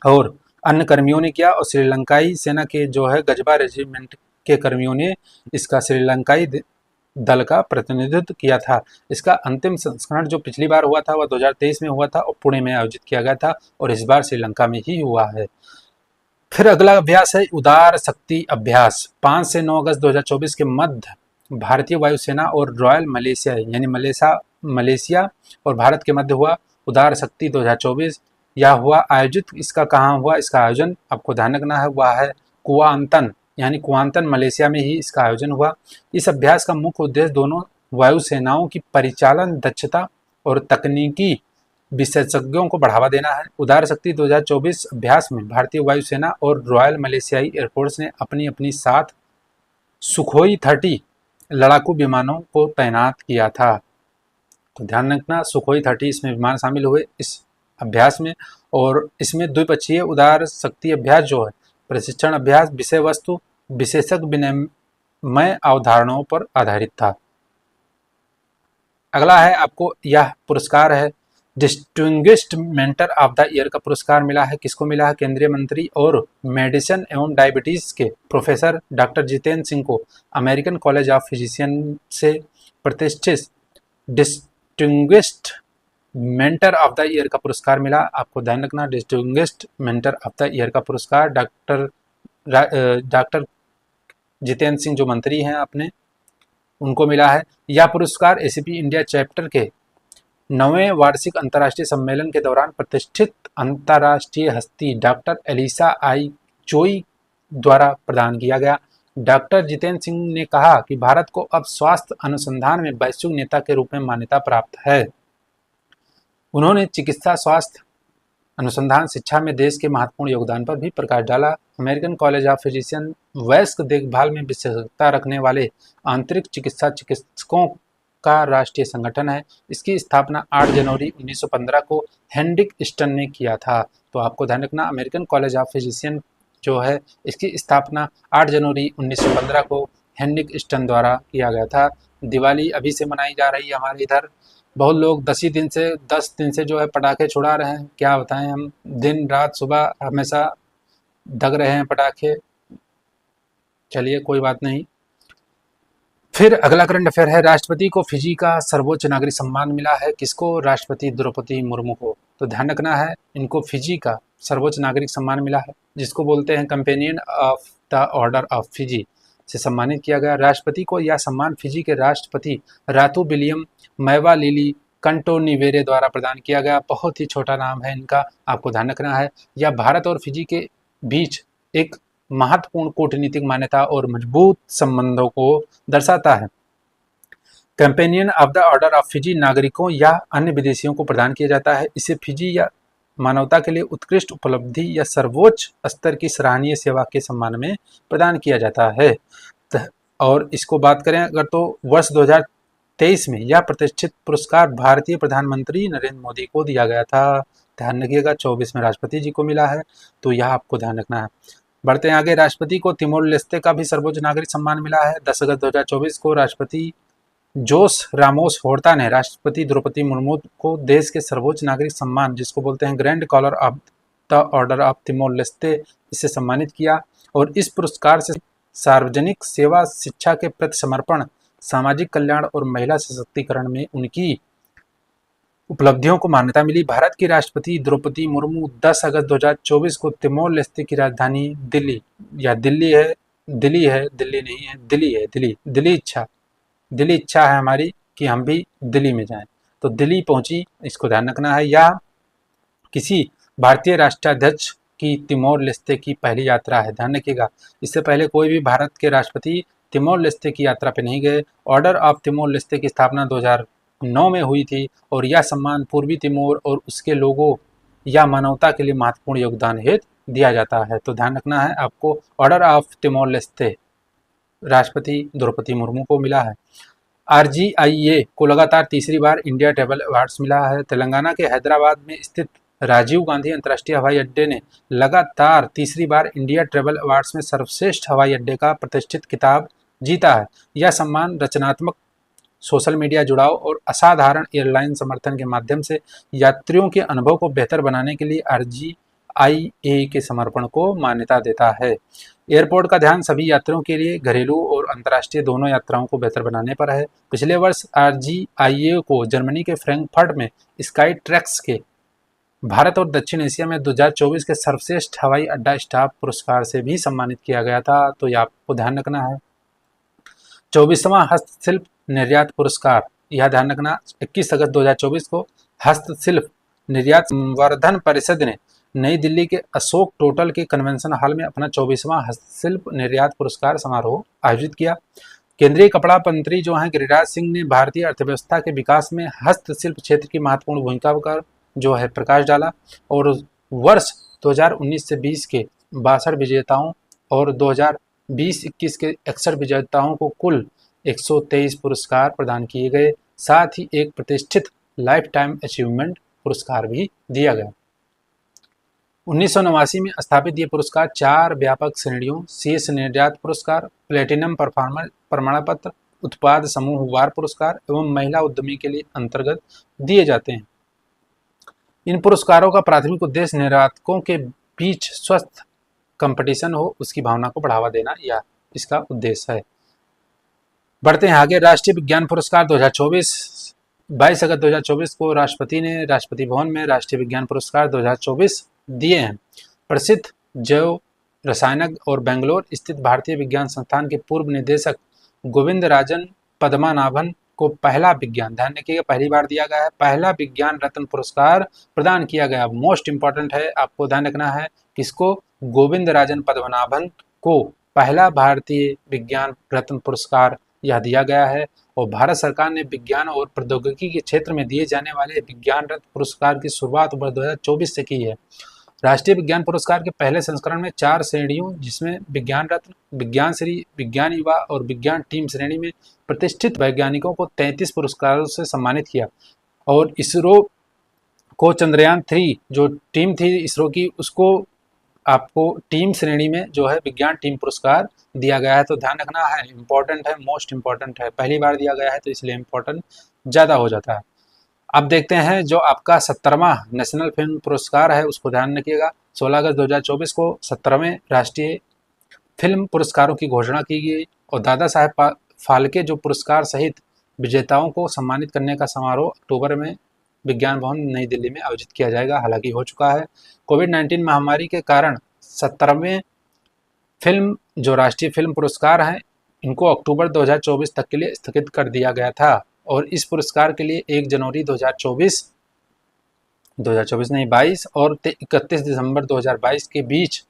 S1: और अन्य कर्मियों ने किया और श्रीलंकाई सेना के जो है गजबा रेजिमेंट के कर्मियों ने इसका श्रीलंकाई दल का प्रतिनिधित्व किया था। इसका अंतिम संस्करण जो पिछली बार हुआ था वह 2023 में हुआ था और पुणे में आयोजित किया गया था और इस बार श्रीलंका में ही हुआ है। फिर अगला अभ्यास है उदार शक्ति अभ्यास। 5 से 9 अगस्त 2024 के मध्य भारतीय वायुसेना और रॉयल मलेशिया यानी मलेशिया और भारत के मध्य हुआ उदार शक्ति 2024। यह हुआ आयोजित, इसका कहाँ हुआ? इसका आयोजन आपको ध्यान रखना है, वह है कुआंतन यानी कुआंतन मलेशिया में ही इसका आयोजन हुआ। इस अभ्यास का मुख्य उद्देश्य दोनों वायुसेनाओं की परिचालन दक्षता और तकनीकी विशेषज्ञों को बढ़ावा देना है। उदार शक्ति 2024 अभ्यास में भारतीय वायुसेना और रॉयल मलेशियाई एयरफोर्स ने अपनी अपनी 7 सुखोई 30 लड़ाकू विमानों को तैनात किया था। तो ध्यान रखना सुखोई 30 इसमें विमान शामिल हुए इस अभ्यास में और इसमें द्विपक्षीय उदार शक्ति अभ्यास जो है प्रशिक्षण अभ्यास विषय वस्तु विशेषज्ञ विनिमय अवधारणाओं पर आधारित था। अगला है आपको यह पुरस्कार है distinguished mentor of the year का पुरस्कार मिला है। किसको मिला है? केंद्रीय मंत्री और मेडिसिन एवं डायबिटीज के प्रोफेसर डॉक्टर जितेंद्र सिंह को अमेरिकन कॉलेज ऑफ फिजिशियन से प्रतिष्ठित distinguished mentor of the year का पुरस्कार मिला। आपको ध्यान रखना, distinguished mentor of the year का पुरस्कार डॉक्टर जितेंद्र सिंह जो मंत्री हैं अपने, उनको मिला है। यह पुरस्कार एसीपी इंडिया चैप्टर के 9वें वार्षिक अंतर्राष्ट्रीय सम्मेलन के दौरान प्रतिष्ठित अंतर्राष्ट्रीय हस्ती डॉक्टर एलिसा आई चोई द्वारा प्रदान किया गया। डॉक्टर जितेंद्र सिंह ने कहा कि भारत को अब स्वास्थ्य अनुसंधान में वैश्विक नेता के रूप में मान्यता प्राप्त है। उन्होंने चिकित्सा, स्वास्थ्य अनुसंधान, शिक्षा में देश के महत्वपूर्ण योगदान पर भी प्रकाश डाला। अमेरिकन कॉलेज ऑफ फिजिशियन वयस्क देखभाल में विशेषज्ञता रखने वाले आंतरिक चिकित्सकों का राष्ट्रीय संगठन है। इसकी स्थापना 8 जनवरी 1915 को हेनरिक स्टन ने किया था। तो आपको ध्यान रखना, अमेरिकन कॉलेज ऑफ फिजिशियन जो है इसकी स्थापना 8 जनवरी 1915 को हेनरिक स्टन द्वारा किया गया था। दिवाली अभी से मनाई जा रही है हमारे इधर। बहुत लोग 10 दिन से जो है पटाखे छुड़ा रहे हैं। क्या बताएं, हम दिन रात सुबह हमेशा दग रहे हैं पटाखे। चलिए कोई बात नहीं। फिर अगला करंट अफेयर है, राष्ट्रपति को फिजी का सर्वोच्च नागरिक सम्मान मिला है। किसको? राष्ट्रपति द्रौपदी मुर्मू को। तो ध्यान रखना है, इनको फिजी का सर्वोच्च नागरिक सम्मान मिला है, जिसको बोलते हैं companion of the order of Fiji से सम्मानित किया गया। राष्ट्रपति को यह सम्मान फिजी के राष्ट्रपति रातू विलियम मैवालिली कंटोनिवेरे द्वारा प्रदान किया गया। बहुत ही छोटा नाम है इनका, आपको ध्यान रखना है। यह भारत और फिजी के बीच एक महत्वपूर्ण कूटनीतिक मान्यता और मजबूत संबंधों को दर्शाता है। Companion of the order of Fiji नागरिकों या अन्य विदेशियों को प्रदान किया जाता है। इसे फिजी या मानवता के लिए उत्कृष्ट उपलब्धि या सर्वोच्च स्तर की सराहनीय सेवा के सम्मान में प्रदान किया जाता है। और इसको बात करें अगर, तो वर्ष 2023 में यह प्रतिष्ठित पुरस्कार भारतीय प्रधानमंत्री नरेंद्र मोदी को दिया गया था। ध्यान रखिएगा, 24 में राष्ट्रपति जी को मिला है, तो यह आपको ध्यान रखना है। बढ़ते हैं आगे। राष्ट्रपति को तिमोर लेस्ते का भी सर्वोच्च नागरिक सम्मान मिला है। 10 अगस्त 2024 को राष्ट्रपति जोस रामोस होर्ता ने राष्ट्रपति द्रौपदी मुर्मू को देश के सर्वोच्च नागरिक सम्मान, जिसको बोलते हैं grand collar of the order of Timor Leste, इससे सम्मानित किया। और इस पुरस्कार से सार्वजनिक सेवा, शिक्षा के प्रति समर्पण, सामाजिक कल्याण और महिला सशक्तिकरण में उनकी उपलब्धियों को मान्यता मिली। भारत की राष्ट्रपति द्रौपदी मुर्मू 10 अगस्त 2024 को तिमोर लेस्ते की राजधानी दिल्ली इच्छा है हमारी कि हम भी दिल्ली में जाएं, तो दिल्ली पहुंची। इसको ध्यान रखना है। यह किसी भारतीय राष्ट्राध्यक्ष की तिमोर लेस्ते की पहली यात्रा है, ध्यान रखिएगा। इससे पहले कोई भी भारत के राष्ट्रपति तिमोर लेस्ते की यात्रा पर नहीं गए। ऑर्डर ऑफ तिमोर लेस्ते की स्थापना 2009 में हुई थी और यह सम्मान पूर्वी तिमोर और उसके लोगों या मानवता के लिए महत्वपूर्ण योगदान हेतु दिया जाता है। तो ध्यान रखना है आपको, ऑर्डर ऑफ तिमोर लेस्ते राष्ट्रपति द्रौपदी मुर्मू को मिला है। RGIA को लगातार तीसरी बार इंडिया ट्रैवल अवार्ड्स मिला है। तेलंगाना के हैदराबाद में स्थित राजीव गांधी अंतर्राष्ट्रीय हवाई अड्डे ने लगातार तीसरी बार इंडिया ट्रैवल अवार्ड्स में सर्वश्रेष्ठ हवाई अड्डे का प्रतिष्ठित खिताब जीता है। यह सम्मान रचनात्मक, सोशल मीडिया जुड़ाव और असाधारण एयरलाइन समर्थन के माध्यम से यात्रियों के अनुभव को बेहतर बनाने के लिए RGIA के समर्पण को मान्यता देता है। एयरपोर्ट का ध्यान सभी यात्रियों के लिए घरेलू और अंतर्राष्ट्रीय दोनों यात्राओं को बेहतर बनाने पर है। पिछले वर्ष RGIA को जर्मनी के फ्रैंकफर्ट में स्काई ट्रैक्स के भारत और दक्षिण एशिया में 2024 के सर्वश्रेष्ठ हवाई अड्डा स्टाफ पुरस्कार से भी सम्मानित किया गया था। तो यह आपको ध्यान रखना है। 24वां हस्तशिल्प निर्यात पुरस्कार, यह ध्यान रखना, 21 अगस्त 2024 को हस्तशिल्प निर्यात संवर्धन परिषद ने नई दिल्ली के अशोक टोटल के कन्वेंशन हॉल में अपना 24वां हस्तशिल्प निर्यात पुरस्कार समारोह आयोजित किया। केंद्रीय कपड़ा मंत्री जो हैं गिरिराज सिंह ने भारतीय अर्थव्यवस्था के विकास में हस्तशिल्प क्षेत्र की महत्वपूर्ण भूमिका पर जो है प्रकाश डाला और वर्ष 2019 से 20 के 62 विजेताओं और 2020-21 के 61 विजेताओं को कुल 123 पुरस्कार प्रदान किए गए। साथ ही एक प्रतिष्ठित लाइफ टाइम अचीवमेंट पुरस्कार भी दिया गया। 1989 में स्थापित ये पुरस्कार 4 व्यापक श्रेणियों, शीर्ष निर्यात पुरस्कार, प्लेटिनम परफॉर्मर प्रमाण पत्र, उत्पाद समूह वार पुरस्कार एवं महिला उद्यमी के लिए अंतर्गत दिए जाते हैं। इन पुरस्कारों का प्राथमिक उद्देश्य निर्वाचकों के बीच स्वस्थ कंपटीशन हो, उसकी भावना को बढ़ावा देना, यह इसका उद्देश्य है। बढ़ते हैं आगे। राष्ट्रीय विज्ञान पुरस्कार 2024, 22 अगस्त 2024 को राष्ट्रपति ने राष्ट्रपति भवन में राष्ट्रीय विज्ञान पुरस्कार 2024 दिए हैं। प्रसिद्ध जैव रसायनज्ञ और बेंगलोर स्थित भारतीय विज्ञान संस्थान के पूर्व निदेशक गोविंदराजन पद्मनाभन को पहला विज्ञान, ध्यान रखिएगा, पहली बार दिया गया है, पहला विज्ञान रत्न पुरस्कार प्रदान किया गया। मोस्ट इंपॉर्टेंट है, आपको ध्यान रखना है किसको, गोविंदराजन पद्मनाभन को पहला भारतीय विज्ञान रत्न पुरस्कार यह दिया गया है। और भारत सरकार ने विज्ञान और प्रौद्योगिकी के क्षेत्र में दिए जाने वाले विज्ञान रत्न पुरस्कार की शुरुआत वर्ष 2024 से की है। राष्ट्रीय विज्ञान पुरस्कार के पहले संस्करण में 4 श्रेणियों, जिसमें विज्ञान रत्न, विज्ञान श्री, विज्ञान युवा और विज्ञान टीम श्रेणी में प्रतिष्ठित वैज्ञानिकों को 33 पुरस्कारों से सम्मानित किया। और इसरो को चंद्रयान 3 जो टीम थी इसरो की, उसको आपको टीम श्रेणी में जो है विज्ञान टीम पुरस्कार दिया गया है। तो ध्यान रखना है, इंपॉर्टेंट है, मोस्ट इंपॉर्टेंट है, पहली बार दिया गया है तो इसलिए इंपॉर्टेंट ज़्यादा हो जाता है। अब देखते हैं जो आपका 17वां नेशनल फिल्म पुरस्कार है, उसको ध्यान रखिएगा। 16 अगस्त 2024 को 17वें राष्ट्रीय फिल्म पुरस्कारों की घोषणा की गई और दादा साहेब फाल्के जो पुरस्कार सहित विजेताओं को सम्मानित करने का समारोह अक्टूबर में विज्ञान भवन नई दिल्ली में आयोजित किया जाएगा, हालांकि हो चुका है। कोविड-19 महामारी के कारण 17वें फिल्म जो राष्ट्रीय फिल्म पुरस्कार हैं, इनको अक्टूबर 2024 तक के लिए स्थगित कर दिया गया था। और इस पुरस्कार के लिए 1 जनवरी 2024 नहीं 22 और 31 दिसंबर 2022 के बीच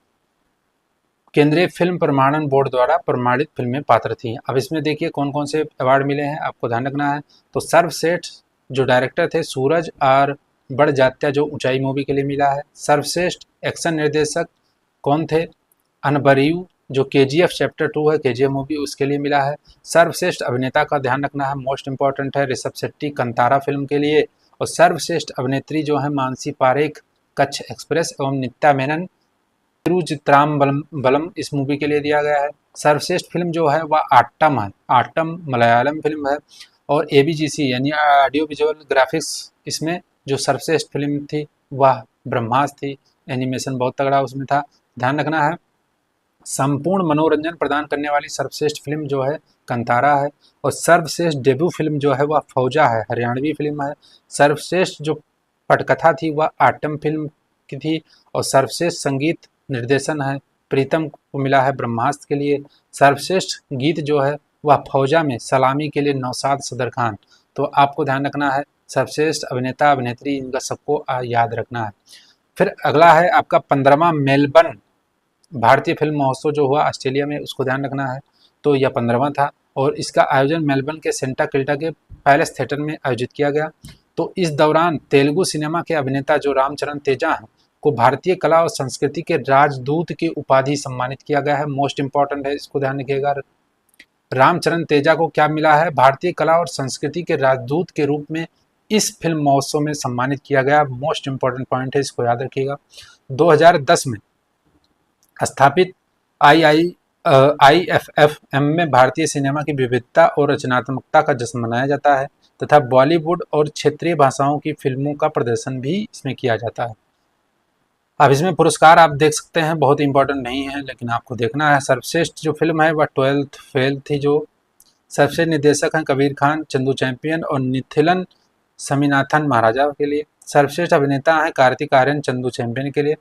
S1: केंद्रीय फिल्म प्रमाणन बोर्ड द्वारा प्रमाणित फिल्में पात्र थी। अब इसमें देखिए कौन कौन से अवार्ड मिले हैं, आपको ध्यान रखना है। तो सर्वश्रेष्ठ जो डायरेक्टर थे सूरज और बढ़ जात्या जो ऊंचाई मूवी के लिए मिला है। सर्वश्रेष्ठ एक्शन निर्देशक कौन थे, अनबरीयू जो KGF चैप्टर 2 है, KGF मूवी, उसके लिए मिला है। सर्वश्रेष्ठ अभिनेता का ध्यान रखना है, मोस्ट इंपॉर्टेंट है, ऋषभ शेट्टी कंतारा फिल्म के लिए। और सर्वश्रेष्ठ अभिनेत्री जो है मानसी पारेख कच्छ एक्सप्रेस एवं नित्या मेनन तिरुचित्राम्बलम इस मूवी के लिए दिया गया है। सर्वश्रेष्ठ फिल्म जो है वह आट्टम है, आट्टम मलयालम फिल्म है। और ABGC यानी ऑडियो विजुअल ग्राफिक्स, इसमें जो सर्वश्रेष्ठ फिल्म थी वह ब्रह्मास्त्र थी, एनिमेशन बहुत तगड़ा उसमें था, ध्यान रखना है। संपूर्ण मनोरंजन प्रदान करने वाली सर्वश्रेष्ठ फिल्म जो है कंतारा है। और सर्वश्रेष्ठ डेब्यू फिल्म जो है वह फौजा है, हरियाणवी फिल्म है। सर्वश्रेष्ठ जो पटकथा थी वह आट्टम फिल्म की थी। और सर्वश्रेष्ठ संगीत निर्देशन है प्रीतम को मिला है ब्रह्मास्त्र के लिए। सर्वश्रेष्ठ गीत जो है वह फौजा में सलामी के लिए नौशाद सदर खान। तो आपको ध्यान रखना है सर्वश्रेष्ठ अभिनेता अभिनेत्री, इनका सबको याद रखना है। फिर अगला है आपका 15वां मेलबर्न भारतीय फिल्म महोत्सव जो हुआ ऑस्ट्रेलिया में, उसको ध्यान रखना है। तो यह 15वां था और इसका आयोजन मेलबर्न के सेंटा क्लिटा के पैलेस थिएटर में आयोजित किया गया। तो इस दौरान तेलुगु सिनेमा के अभिनेता जो रामचरण तेजा हैं को भारतीय कला और संस्कृति के राजदूत की उपाधि सम्मानित किया गया है, मोस्ट इंपॉर्टेंट है, इसको ध्यान रखिएगा। रामचरण तेजा को क्या मिला है, भारतीय कला और संस्कृति के राजदूत के रूप में इस फिल्म महोत्सव में सम्मानित किया गया, मोस्ट इंपॉर्टेंट पॉइंट है, इसको याद रखिएगा। 2010 में स्थापित IIFFM में भारतीय सिनेमा की विविधता और रचनात्मकता का जश्न मनाया जाता है तथा बॉलीवुड और क्षेत्रीय भाषाओं की फिल्मों का प्रदर्शन भी इसमें किया जाता है। अब इसमें पुरस्कार आप देख सकते हैं, बहुत इंपॉर्टेंट नहीं है लेकिन आपको देखना है। सर्वश्रेष्ठ जो फिल्म है वह 12th फेल थी, जो सर्वश्रेष्ठ निर्देशक हैं कबीर खान, चंदू चैंपियन और निथिलन समीनाथन महाराजा के लिए। सर्वश्रेष्ठ अभिनेता हैं कार्तिक आर्यन चंदू चैंपियन के लिए।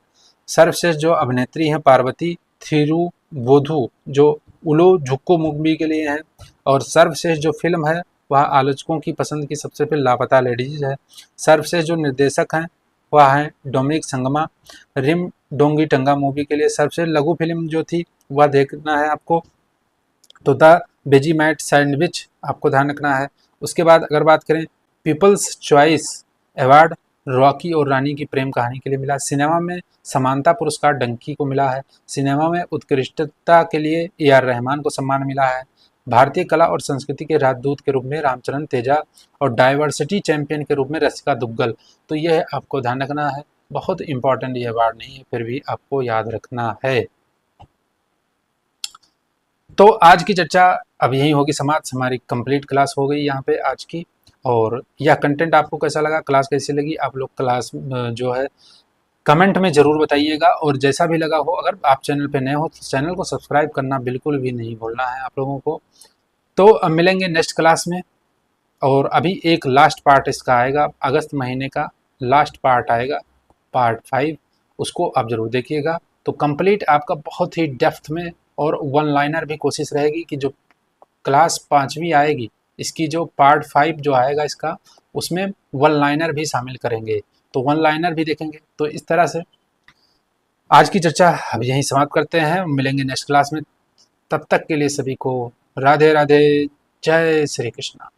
S1: सर्वश्रेष्ठ जो अभिनेत्री हैं पार्वती थिरुवोधु जो उलो झुक्को मूवी के लिए हैं। और सर्वश्रेष्ठ जो फिल्म है वह आलोचकों की पसंद की सबसे फिल्म लापता लेडीज है। सर्वश्रेष्ठ जो निर्देशक हैं वह हैं डोमिनिक संगमा रिम डोंगी टंगा मूवी के लिए। सर्वश्रेष्ठ लघु फिल्म जो थी वह देखना है आपको, तो द वेजीमाइट सैंडविच आपको ध्यान रखना है। उसके बाद अगर बात करें पीपल्स चॉइस अवार्ड रॉकी और रानी की प्रेम कहानी के लिए मिला। सिनेमा में समानता पुरस्कार डंकी को मिला है। सिनेमा में उत्कृष्टता के लिए AR रहमान को सम्मान मिला है। भारतीय कला और संस्कृति के राजदूत के रूप में रामचरण तेजा और डाइवर्सिटी चैंपियन के रूप में रसिका दुग्गल। तो यह आपको ध्यान रखना है, बहुत इंपॉर्टेंट ये अवार्ड नहीं है फिर भी आपको याद रखना है। तो आज की चर्चा अब यही होगी समाप्त, हमारी कंप्लीट क्लास हो गई यहाँ पे आज की। और यह कंटेंट आपको कैसा लगा, क्लास कैसी लगी, आप लोग क्लास जो है कमेंट में ज़रूर बताइएगा। और जैसा भी लगा हो, अगर आप चैनल पे नए हो तो चैनल को सब्सक्राइब करना बिल्कुल भी नहीं भूलना है आप लोगों को। तो अब मिलेंगे नेक्स्ट क्लास में। और अभी एक लास्ट पार्ट इसका आएगा, अगस्त महीने का लास्ट पार्ट आएगा, पार्ट 5, उसको आप ज़रूर देखिएगा। तो कंप्लीट आपका बहुत ही डेप्थ में और वन लाइनर भी कोशिश रहेगी कि जो क्लास 5वीं आएगी इसकी जो पार्ट 5 जो आएगा इसका, उसमें वन लाइनर भी शामिल करेंगे, तो वन लाइनर भी देखेंगे। तो इस तरह से आज की चर्चा अब यहीं समाप्त करते हैं, मिलेंगे नेक्स्ट क्लास में। तब तक के लिए सभी को राधे राधे, जय श्री कृष्णा।